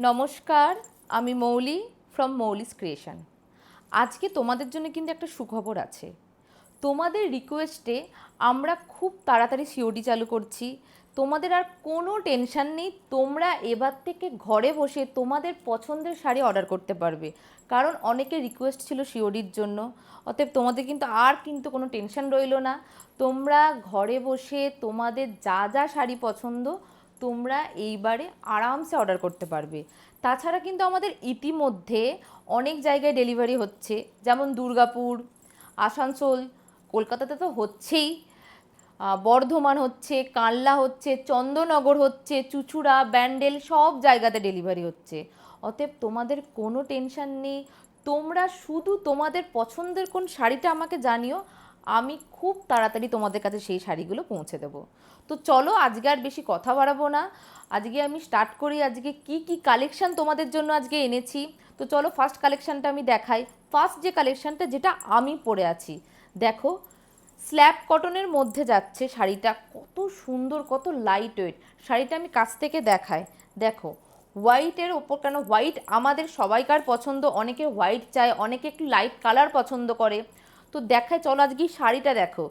নমস্কার, আমি মৌলি from মৌলিস creation. আজকে তোমাদের জন্য কিন্তু একটা সুখবর আছে। তোমাদের রিকোয়েস্টে আমরা খুব তাড়াতাড়ি সিওডি চালু করছি। তোমাদের আর কোনো টেনশন নেই, তোমরা এবার থেকে ঘরে বসে তোমাদের পছন্দের শাড়ি অর্ডার করতে পারবে। কারণ অনেকের রিকোয়েস্ট ছিল সিওডির জন্য, অতএব তোমাদের কিন্তু কোনো টেনশন রইলো না। তোমরা ঘরে বসে তোমাদের যা যা শাড়ি পছন্দ তোমরা এইবারে আরামসে অর্ডার করতে পারবে। তাছাড়া কিন্তু আমাদের ইতিমধ্যে অনেক জায়গায় ডেলিভারি হচ্ছে, যেমন দুর্গাপুর, আসানসোল, কলকাতাতে তো হচ্ছেই, বর্ধমান হচ্ছে, কানলা হচ্ছে, চন্দননগর হচ্ছে, চুঁচুড়া, ব্যান্ডেল, সব জায়গাতে ডেলিভারি হচ্ছে। অতএব তোমাদের কোনো টেনশন নেই, তোমরা শুধু তোমাদের পছন্দের কোন শাড়িটা আমাকে জানিও, আমি খুব তাড়াতাড়ি তোমাদের কাছে সেই শাড়িগুলো পৌঁছে দেবো। তো চলো, আজকে আর বেশি কথা বাড়াবো না, আজকে আমি স্টার্ট করি। আজকে কি কি কালেকশান তোমাদের জন্য আজকে এনেছি। তো চলো ফার্স্ট কালেকশানটা আমি দেখাই। ফার্স্ট যে কালেকশানটা যেটা আমি পরে আছি, দেখো স্ল্যাব কটনের মধ্যে যাচ্ছে শাড়িটা, কত সুন্দর, কত লাইট ওয়েট শাড়িটা। আমি কাছ থেকে দেখাই, দেখো হোয়াইটের ওপর, কেন হোয়াইট আমাদের সবাইকার পছন্দ, অনেকে হোয়াইট চায়, অনেকে একটু লাইট কালার পছন্দ করে। তো দেখায়, চলো আজকে শাড়িটা দেখো।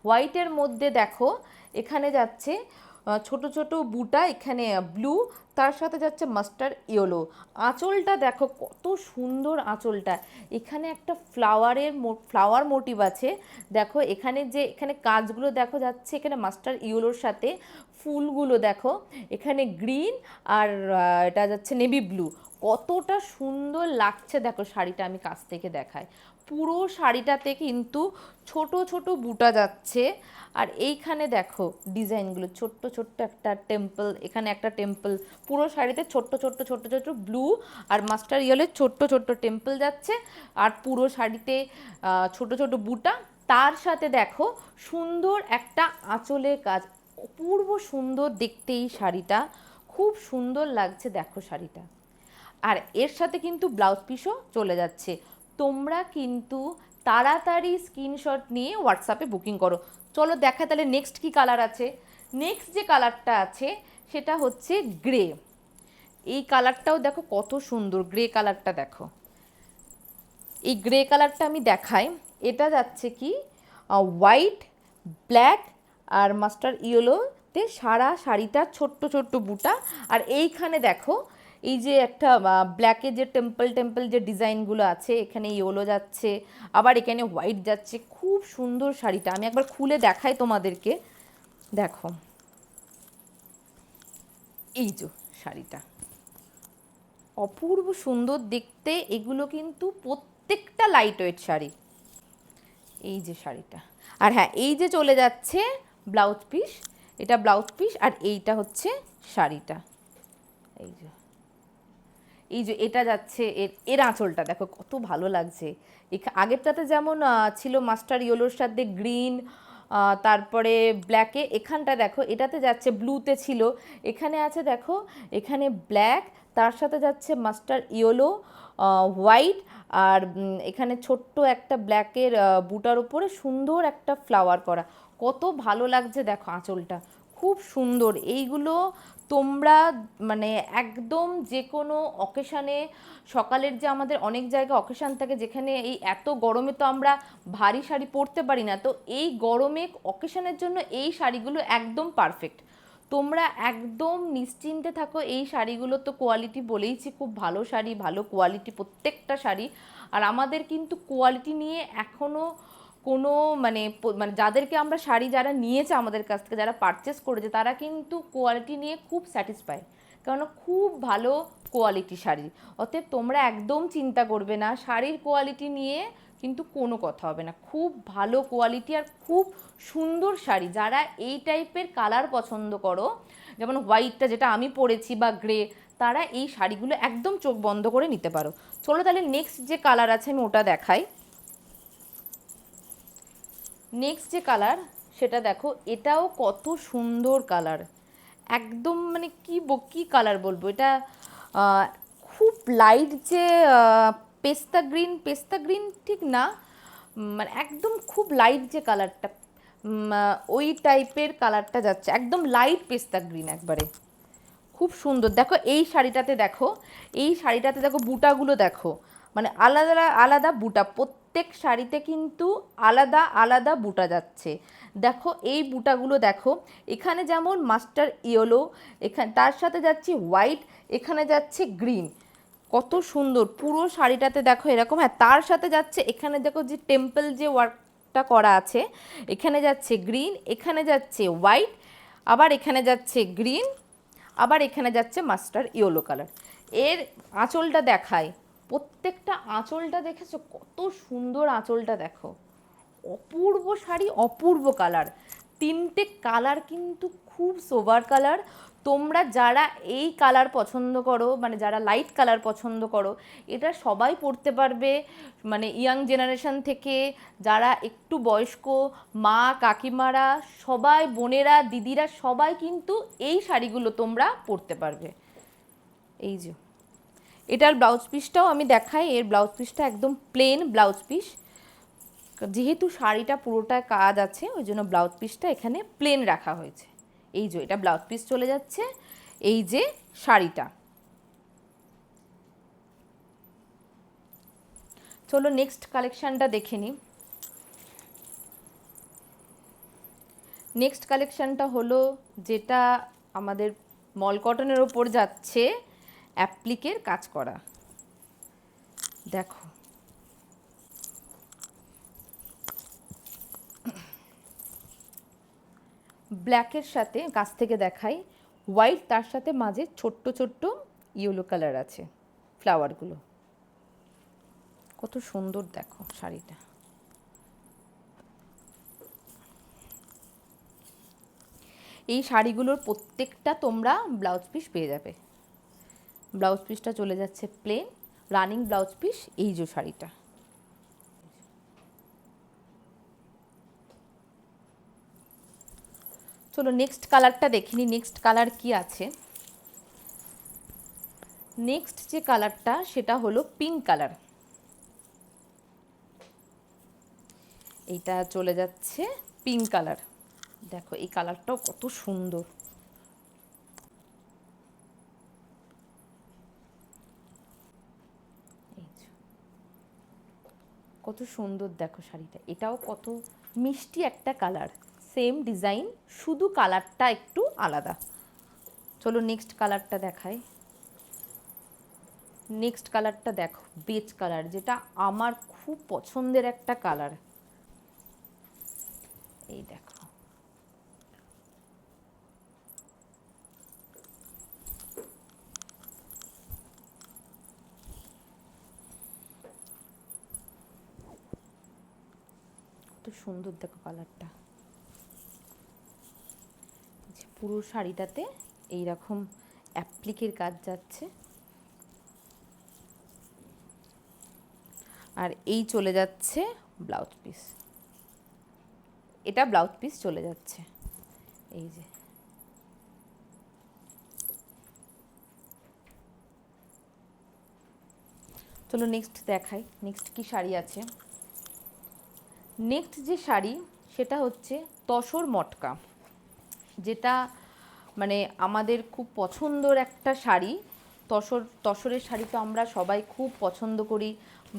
হোয়াইটের মধ্যে দেখো এখানে যাচ্ছে ছোট ছোট বুটা, এখানে ব্লু, তার সাথে যাচ্ছে মাস্টার্ড ইয়েলো। আঁচলটা দেখো কত সুন্দর আঁচলটা, এখানে একটা ফ্লাওয়ার মোটিভ আছে। দেখো এখানে কাজগুলো দেখো যাচ্ছে, এখানে মাস্টার্ড ইয়েলোর সাথে ফুলগুলো দেখো, এখানে গ্রিন আর এটা যাচ্ছে নেভি ব্লু। কতটা সুন্দর লাগছে দেখো শাড়িটা, আমি কাছ থেকে দেখাই। পুরো শাড়িটাতে কিন্তু ছোট ছোট বুটা যাচ্ছে। আর এইখানে দেখো ডিজাইনগুলো, ছোট্ট ছোট্ট একটা টেম্পল, এখানে একটা টেম্পল, পুরো শাড়িতে ছোট্ট ছোট্ট ছোট্ট ছোট্ট ব্লু আর মাস্টার ইয়েলোর ছোট্ট ছোট্ট টেম্পল যাচ্ছে। আর পুরো শাড়িতে ছোট ছোট বুটা, তার সাথে দেখো সুন্দর একটা আঁচলের কাজ, অপূর্ব সুন্দর দেখতে এই শাড়িটা, খুব সুন্দর লাগছে দেখো শাড়িটা। আর এর সাথে কিন্তু ব্লাউজ পিসও চলে যাচ্ছে। তোমরা কিন্তু তাড়াতাড়ি স্ক্রিনশট নিয়ে হোয়াটসঅ্যাপে বুকিং করো। চলো দেখা তাহলে নেক্সট কি কালার আছে। নেক্সট যে কালারটা আছে সেটা হচ্ছে গ্রে। এই কালারটাও দেখো কত সুন্দর, গ্রে কালারটা দেখো। এই গ্রে কালারটা আমি দেখাই, এটা যাচ্ছে কি হোয়াইট, ব্ল্যাক আর মাস্টার ইয়েলোতে সারা শাড়িটা ছোট্ট ছোট্ট বুটা। আর এইখানে দেখো এই যে একটা ব্ল্যাকের যে টেম্পল টেম্পল যে ডিজাইনগুলো আছে, এখানে ইয়েলো যাচ্ছে, আবার এখানে হোয়াইট যাচ্ছে। খুব সুন্দর শাড়িটা, আমি একবার খুলে দেখাই তোমাদেরকে। দেখো এই যে শাড়িটা, অপূর্ব সুন্দর দেখতে। এগুলো কিন্তু প্রত্যেকটা লাইট ওয়েট শাড়ি। এই যে শাড়িটা, আর হ্যাঁ এই যে চলে যাচ্ছে ব্লাউজ পিস, এটা ব্লাউজ পিস, আর এইটা হচ্ছে শাড়িটা। এই যে এটা যাচ্ছে এর আঁচলটা দেখো কত ভালো লাগছে। আগেরটাতে যেমন ছিল মাস্টার ইয়েলোর সাথে গ্রিন, তারপরে ব্ল্যাকে, এখানটা দেখো এটাতে যাচ্ছে ব্লুতে ছিল, এখানে আছে দেখো এখানে ব্ল্যাক, তার সাথে যাচ্ছে মাস্টার ইয়েলো, হোয়াইট, আর এখানে ছোট্ট একটা ব্ল্যাকের বুটার উপরে সুন্দর একটা ফ্লাওয়ার করা। কত ভালো লাগছে দেখো আঁচলটা, খুব সুন্দর। এইগুলো তোমরা মানে একদম যে কোনো অকেশানে, সকালের যে আমাদের অনেক জায়গায় অকেশান থাকে যেখানে এই এত গরমে তো আমরা ভারী শাড়ি পরতে পারি না, তো এই গরমে অকেশানের জন্য এই শাড়িগুলো একদম পারফেক্ট। তোমরা একদম নিশ্চিন্তে থাকো, এই শাড়িগুলো তো কোয়ালিটি বলেইছি, খুব ভালো শাড়ি, ভালো কোয়ালিটি প্রত্যেকটা শাড়ি। আর আমাদের কিন্তু কোয়ালিটি নিয়ে এখনও কোনো মানে মানে যাদেরকে আমরা শাড়ি যারা নিয়েছে আমাদের কাছ থেকে, যারা পারচেস করেছে, তারা কিন্তু কোয়ালিটি নিয়ে খুব স্যাটিসফাই, কারণ খুব ভালো কোয়ালিটি শাড়ি। অতএব তোমরা একদম চিন্তা করবে না, শাড়ির কোয়ালিটি নিয়ে কিন্তু কোনো কথা হবে না। খুব ভালো কোয়ালিটি আর খুব সুন্দর শাড়ি। যারা এই টাইপের কালার পছন্দ করো, যেমন হোয়াইটটা যেটা আমি পরেছি বা গ্রে, তারা এই শাড়িগুলো একদম চোখ বন্ধ করে নিতে পারো। চলো তাহলে নেক্সট যে কালার আছে আমি ওটা দেখাই। নেক্সট যে কালার সেটা দেখো, এটাও কত সুন্দর কালার, একদম মানে কি কালার বলবো এটা, খুব লাইট যে পেস্তা গ্রিন ঠিক না, মানে একদম খুব লাইট যে কালারটা, ওই টাইপের কালারটা যাচ্ছে, একদম লাইট পেস্তা গ্রিন একবারে, খুব সুন্দর। দেখো এই শাড়িটাতে দেখো, এই শাড়িটাতে দেখো বুটাগুলো দেখো, মানে আলাদা আলাদা বুটা, প্রত্যেক শাড়িতে কিন্তু আলাদা আলাদা বুটা যাচ্ছে। দেখো এই বুটাগুলো দেখো, এখানে যেমন মাস্টার ইয়েলো, এখানে তার সাথে যাচ্ছে হোয়াইট, এখানে যাচ্ছে গ্রিন, কত সুন্দর পুরো শাড়িটাতে দেখো এরকম। হ্যাঁ, তার সাথে যাচ্ছে এখানে দেখো যে টেম্পল যে ওয়ার্কটা করা আছে, এখানে যাচ্ছে গ্রিন, এখানে যাচ্ছে হোয়াইট, আবার এখানে যাচ্ছে গ্রিন, আবার এখানে যাচ্ছে মাস্টার ইয়েলো কালার। এর আঁচলটা দেখায়, প্রত্যেকটা আঁচলটা দেখেছো কত সুন্দর, আঁচলটা দেখো, অপূর্ব শাড়ি, অপূর্ব কালার। তিনটে কালার কিন্তু খুব সোবার কালার। তোমরা যারা এই কালার পছন্দ করো, মানে যারা লাইট কালার পছন্দ করো, এটা সবাই পরতে পারবে, মানে ইয়াং জেনারেশন থেকে যারা একটু বয়স্ক, মা কাকিমারা সবাই, বোনেরা দিদিরা সবাই কিন্তু এই শাড়িগুলো তোমরা পরতে পারবে। এই যে এটার ব্লাউজ পিসটাও আমি দেখাই, এর ব্লাউজ পিসটা একদম প্লেন ব্লাউজ পিস, যেহেতু শাড়িটা পুরোটায় কাজ আছে ওই জন্য ব্লাউজ পিসটা এখানে প্লেন রাখা হয়েছে। এই যে এটা ব্লাউজ পিস চলে যাচ্ছে, এই যে শাড়িটা। চলো নেক্সট কালেকশানটা দেখে নিই। নেক্সট কালেকশানটা হলো যেটা আমাদের মল কটনের ওপর যাচ্ছে, অ্যাপ্লিকের কাজ করা। দেখো ব্ল্যাকের সাথে কাছ থেকে দেখাই, হোয়াইট, তার সাথে মাঝে ছোট্ট ছোট্ট ইয়েলো কালার আছে ফ্লাওয়ারগুলো, কত সুন্দর দেখো শাড়িটা। এই শাড়িগুলোর প্রত্যেকটা তোমরা ব্লাউজ পিস পেয়ে যাবে। ব্লাউজ পিসটা চলে যাচ্ছে প্লেন রানিং ব্লাউজ পিস, এই যে শাড়িটা। চলো নেক্সট কালারটা দেখে নিই, নেক্সট কালার কি আছে। নেক্সট যে কালারটা সেটা হলো পিঙ্ক কালার। এইটা চলে যাচ্ছে পিঙ্ক কালার। দেখো এই কালারটাও কত সুন্দর, কত সুন্দর দেখো শাড়িটা, এটাও কত মিষ্টি একটা কালার, সেম ডিজাইন, শুধু কালারটা একটু আলাদা। চলো নেক্সট কালারটা দেখাই। নেক্সট কালারটা দেখো বেজ কালার, যেটা আমার খুব পছন্দের একটা কালার। এই দেখো কত সুন্দর দেখো কালারটা। পুরো শাড়িটাতে এইরকম অ্যাপ্লিকের কাজ যাচ্ছে, আর এই চলে যাচ্ছে ব্লাউজ পিস, এটা ব্লাউজ পিস চলে যাচ্ছে। এই যে চলো নেক্সট দেখাই, নেক্সট কি শাড়ি আছে। নেক্সট যে শাড়ি সেটা হচ্ছে তসর মটকা, যেটা মানে আমাদের খুব পছন্দের একটা শাড়ি। তসরের শাড়ি তো আমরা সবাই খুব পছন্দ করি,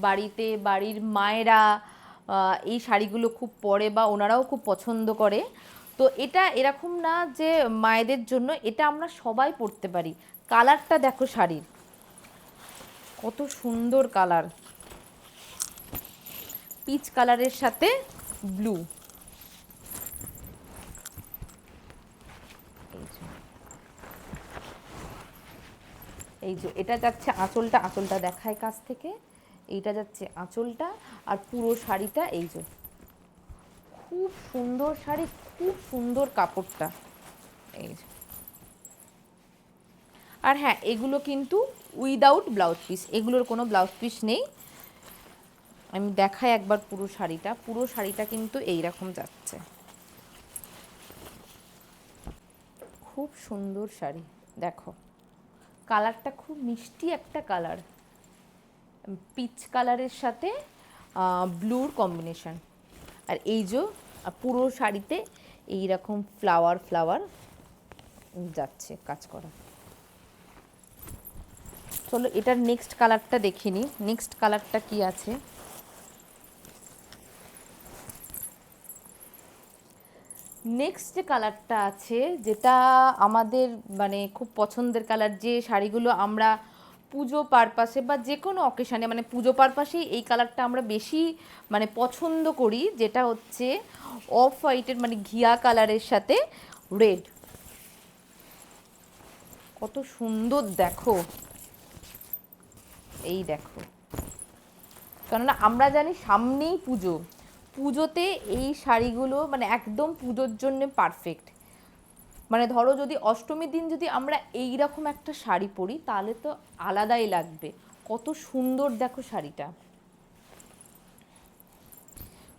বাড়িতে বাড়ির মায়েরা এই শাড়িগুলো খুব পরে বা ওনারাও খুব পছন্দ করে। তো এটা এরকম না যে মায়েদের জন্য, এটা আমরা সবাই পরতে পারি। কালারটা দেখো শাড়ির কত সুন্দর কালার, পিচ কালারের সাথে ব্লু। এই যে এটা যাচ্ছে আঁচলটা, আঁচলটা দেখায় কাছ থেকে, এইটা যাচ্ছে আঁচলটা, আর পুরো শাড়িটা এই যে খুব সুন্দর শাড়ি, খুব সুন্দর কাপড়টা। এই যে আর হ্যাঁ, এগুলো কিন্তু উইদাউট ব্লাউজ পিস, এগুলোর কোনো ব্লাউজ পিস নেই। আমি দেখাই একবার পুরো শাড়িটা, পুরো শাড়িটা কিন্তু এইরকম যাচ্ছে, খুব সুন্দর শাড়ি। দেখো কালারটা খুব মিষ্টি একটা কালার, পিচ কালারের সাথে ব্লুর কম্বিনেশন। আর এই যে পুরো শাড়িতে এই রকম ফ্লাওয়ার ফ্লাওয়ার যাচ্ছে কাজ করা। চলো এটার নেক্সট কালারটা দেখে নিই, নেক্সট কালারটা কি আছে। নেক্সট যে কালারটা আছে, যেটা আমাদের মানে খুব পছন্দের কালার, যে শাড়িগুলো আমরা পুজো পারপাসে বা যে কোনো অকেশানে, মানে পুজো পারপাসেই এই কালারটা আমরা বেশি মানে পছন্দ করি, যেটা হচ্ছে অফ হোয়াইটের মানে ঘিয়া কালারের সাথে রেড। কত সুন্দর দেখো, এই দেখো। কেননা আমরা জানি সামনেই পুজো, পুজোতে এই শাড়িগুলো মানে একদম পুজোর জন্য পারফেক্ট। মানে ধরো যদি অষ্টমীর দিন যদি আমরা এই রকম একটা শাড়ি পরি তাহলে তো আলাদাই লাগবে। কত সুন্দর দেখো শাড়িটা,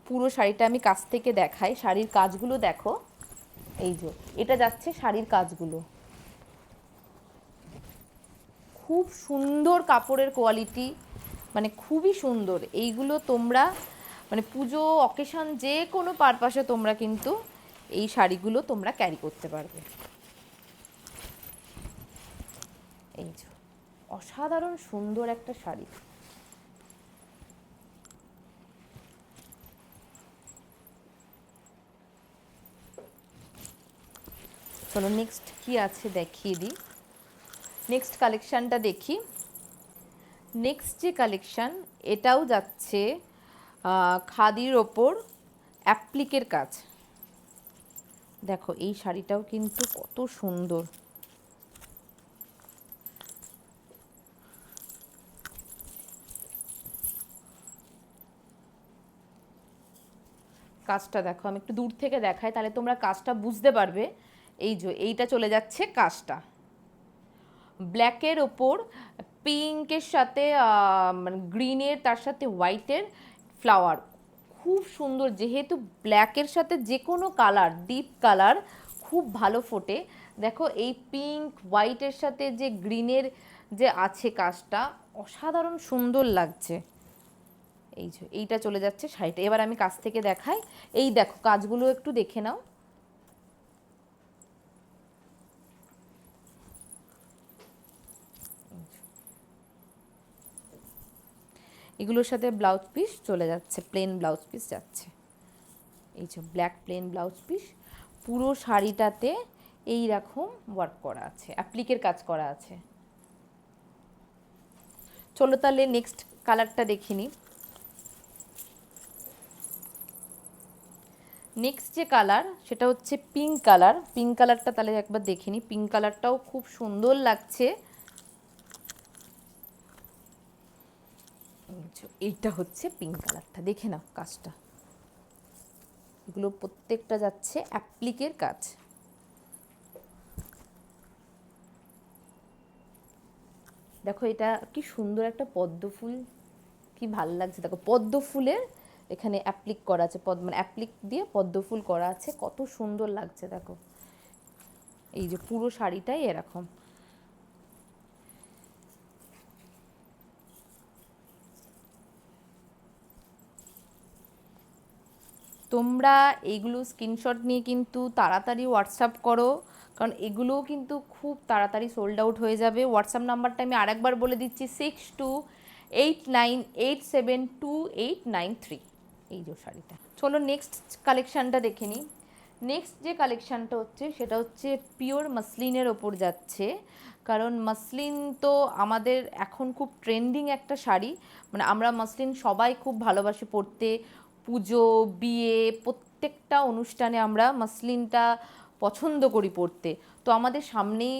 পুরো শাড়িটা আমি কাছ থেকে দেখাই। শাড়ির কাজগুলো দেখো, এই যে এটা যাচ্ছে শাড়ির কাজগুলো, খুব সুন্দর কাপড়ের কোয়ালিটি, মানে খুবই সুন্দর। এইগুলো তোমরা মানে পুজো অকেশন যে কোনো পারপাসে তোমরা কিন্তু এই শাড়িগুলো তোমরা ক্যারি করতে পারবে। এই যে অসাধারণ সুন্দর একটা শাড়ি। চলো নেক্সট কি আছে দেখিয়ে দিই, নেক্সট কালেকশানটা দেখি। নেক্সট যে কালেকশান, এটাও যাচ্ছে খাদির ওপর অ্যাপ্লিকের কাজ। দেখো এই শাড়িটাও কিন্তু কত সুন্দর, কাজটা দেখো, আমি একটু দূর থেকে দেখাই তাহলে তোমরা কাজটা বুঝতে পারবে। এই যে এইটা চলে যাচ্ছে কাজটা ব্ল্যাকের ওপর পিঙ্কের সাথে মানে গ্রিনের, তার সাথে হোয়াইটের ফ্লাওয়ার, খুব সুন্দর। যেহেতু ব্ল্যাকের সাথে যে কোনো কালার, ডিপ কালার খুব ভালো ফোটে। দেখো এই পিঙ্ক হোয়াইটের সাথে যে গ্রিনের যে আছে কাজটা, অসাধারণ সুন্দর লাগছে। এই যে এইটা চলে যাচ্ছে শাড়িটা, এবার আমি কাছ থেকে দেখাই। এই দেখো কাজগুলো একটু দেখে নাও, এগুলোর সাথে ব্লাউজ পিস চলে যাচ্ছে, প্লেন ব্লাউজ পিস যাচ্ছে। এই যে ব্ল্যাক প্লেন ব্লাউজ পিস, পুরো শাড়িটাতে এই রকম ওয়ার্ক করা আছে, অ্যাপ্লিকের কাজ করা আছে। চলো তাহলে নেক্সট কালারটা দেখিনি। নেক্সট যে কালার সেটা হচ্ছে পিঙ্ক কালার। পিঙ্ক কালারটা তাহলে একবার দেখিনি, পিঙ্ক কালারটাও খুব সুন্দর লাগছে। এইটা হচ্ছে পিঙ্ক কালারটা, দেখে নাও কাজটা, এগুলো প্রত্যেকটা যাচ্ছে অ্যাপ্লিকের কাজ। দেখো এটা কি সুন্দর একটা পদ্ম ফুল, কি ভাল লাগছে দেখো, পদ্ম ফুলের এখানে অ্যাপ্লিক করা আছে, মানে অ্যাপ্লিক দিয়ে পদ্ম ফুল করা আছে, কত সুন্দর লাগছে দেখো। এই যে পুরো শাড়িটাই এরকম। তোমরা এইগুলো স্ক্রিনশট নিয়ে কিন্তু তাড়াতাড়ি হোয়াটসঅ্যাপ করো, কারণ এগুলোও কিন্তু খুব তাড়াতাড়ি সোল্ড আউট হয়ে যাবে। হোয়াটসঅ্যাপ নাম্বারটা আমি আরেকবার বলে দিচ্ছি, 6289872893। এই যে শাড়িটা। চলো নেক্সট কালেকশানটা দেখে নিই। নেক্সট যে কালেকশানটা হচ্ছে সেটা হচ্ছে পিওর মাসলিনের ওপর যাচ্ছে, কারণ মাসলিন তো আমাদের এখন খুব ট্রেন্ডিং একটা শাড়ি। মানে আমরা মাসলিন সবাই খুব ভালোবাসি পরতে, পুজো, বিয়ে, প্রত্যেকটা অনুষ্ঠানে আমরা মাসলিনটা পছন্দ করি পরতে। তো আমাদের সামনেই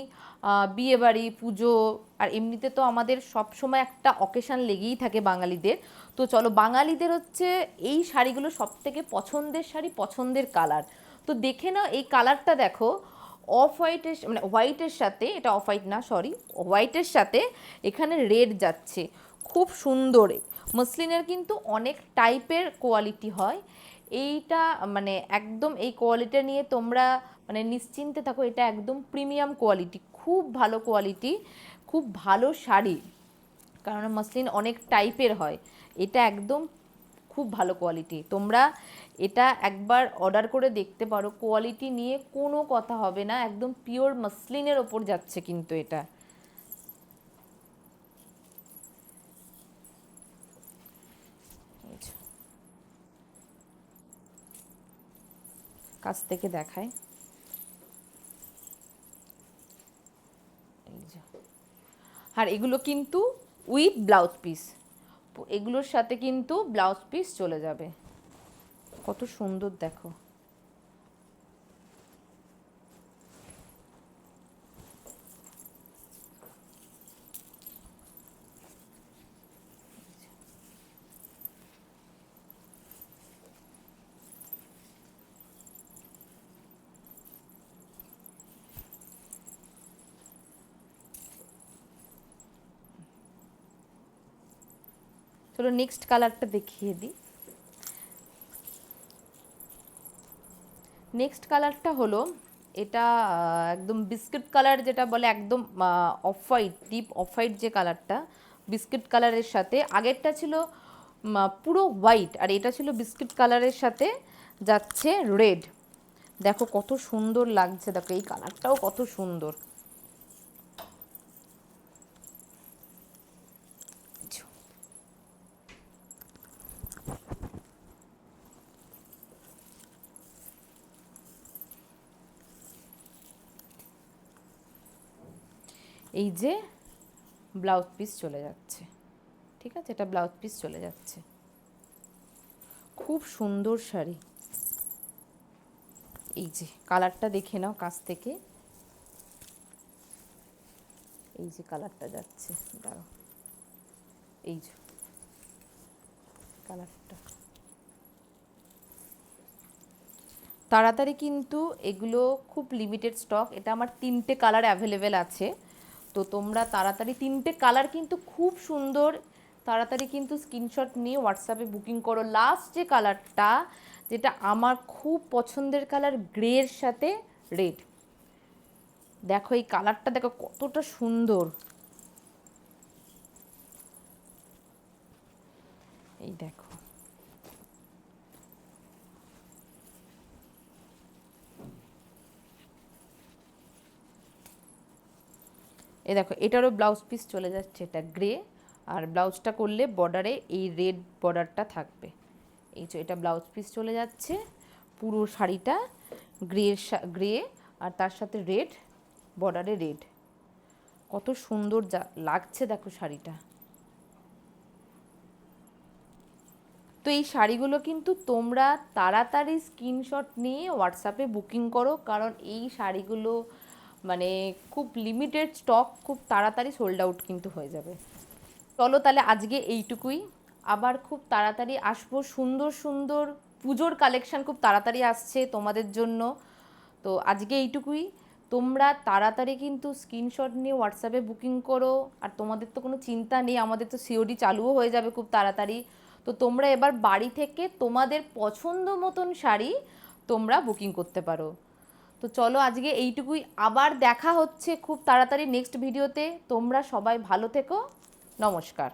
বিয়েবাড়ি, পুজো, আর এমনিতে তো আমাদের সব সময় একটা অকেশান লেগেই থাকে বাঙালিদের। তো চলো বাঙালিদের হচ্ছে এই শাড়িগুলো সবথেকে পছন্দের শাড়ি, পছন্দের কালার। তো দেখে নাও এই কালারটা দেখো, অফ হোয়াইটের মানে হোয়াইটের সাথে, এটা অফ হোয়াইট না সরি, হোয়াইটের সাথে এখানে রেড যাচ্ছে, খুব সুন্দর। মসলিনের কিন্তু অনেক টাইপের কোয়ালিটি হয়, এইটা মানে একদম এই কোয়ালিটি নিয়ে তোমরা মানে নিশ্চিন্তে থাকো, এটা একদম প্রিমিয়াম কোয়ালিটি, খুব ভালো কোয়ালিটি, খুব ভালো শাড়ি। কারণ মসলিন অনেক টাইপের হয়, এটা একদম খুব ভালো কোয়ালিটি। তোমরা এটা একবার অর্ডার করে দেখতে পারো, কোয়ালিটি নিয়ে কোনো কথা হবে না, একদম পিওর মসলিনের ওপর যাচ্ছে কিন্তু এটা। কাছ থেকে দেখায়, এই যে। আর এগুলো কিন্তু উইথ ব্লাউজ পিস, এগুলোর সাথে কিন্তু ব্লাউজ পিস চলে যাবে। কত সুন্দর দেখো। চলো নেক্সট কালারটা দেখিয়ে দিই। নেক্সট কালারটা হলো এটা একদম বিস্কিট কালার, যেটা বলে একদম off white, deep off white যে কালারটা, বিস্কিট কালারের সাথে আগেরটা ছিল পুরো হোয়াইট, আর এটা ছিল বিস্কিট কালারের সাথে যাচ্ছে রেড। দেখো কত সুন্দর লাগছে, দেখো এই কালারটাও কত সুন্দর। এই যে ব্লাউজ পিস চলে যাচ্ছে, ঠিক আছে, এটা ব্লাউজ পিস চলে যাচ্ছে। খুব সুন্দর শাড়ি। এই যে কালারটা দেখে নাও কাছ থেকে, এই যে কালারটা যাচ্ছে, দাঁড়াও, এই যে কালারটা। তাড়াতাড়ি কিন্তু এগুলো খুব লিমিটেড স্টক, এটা আমার 3টে কালার অ্যাভেলেবেল আছে, তো তোমরা তাড়াতাড়ি 3টে কালার কিন্তু খুব সুন্দর, তাড়াতাড়ি কিন্তু স্ক্রিনশট নিয়ে হোয়াটসঅ্যাপে বুকিং করো। লাস্ট যে কালারটা, যেটা আমার খুব পছন্দের কালার, গ্রের সাথে রেড, দেখো এই কালারটা দেখো কতটা সুন্দর। এই দেখো, এই দেখো এটারও ব্লাউজ পিস চলে যাচ্ছে, এটা গ্রে, আর ব্লাউজটা করলে বর্ডারে এই রেড বর্ডারটা থাকবে। এই যে এটা ব্লাউজ পিস চলে যাচ্ছে, পুরো শাড়িটা গ্রে আর তার সাথে রেড, বর্ডারে রেড, কত সুন্দর লাগছে দেখো শাড়িটা। তো এই শাড়িগুলো কিন্তু তোমরা তাড়াতাড়ি স্ক্রিনশট নিয়ে হোয়াটসঅ্যাপে বুকিং করো, কারণ এই শাড়িগুলো মানে খুব লিমিটেড স্টক, খুব তাড়াতাড়ি সোল্ড আউট কিন্তু হয়ে যাবে। চলো তাহলে আজকে এইটুকুই, আবার খুব তাড়াতাড়ি আসবো, সুন্দর সুন্দর পুজোর কালেকশান খুব তাড়াতাড়ি আসছে তোমাদের জন্য। তো আজকে এইটুকুই, তোমরা তাড়াতাড়ি কিন্তু স্ক্রিনশট নিয়ে হোয়াটসঅ্যাপে বুকিং করো, আর তোমাদের তো কোনো চিন্তা নেই, আমাদের তো সিওডি চালুও হয়ে যাবে খুব তাড়াতাড়ি। তো তোমরা এবার বাড়ি থেকে তোমাদের পছন্দ মতন শাড়ি তোমরা বুকিং করতে পারো। তো চলো আজকে এইটুকুই, আবার দেখা হচ্ছে খুব তাড়াতাড়ি নেক্সট ভিডিওতে। তোমরা সবাই ভালো থেকো, নমস্কার।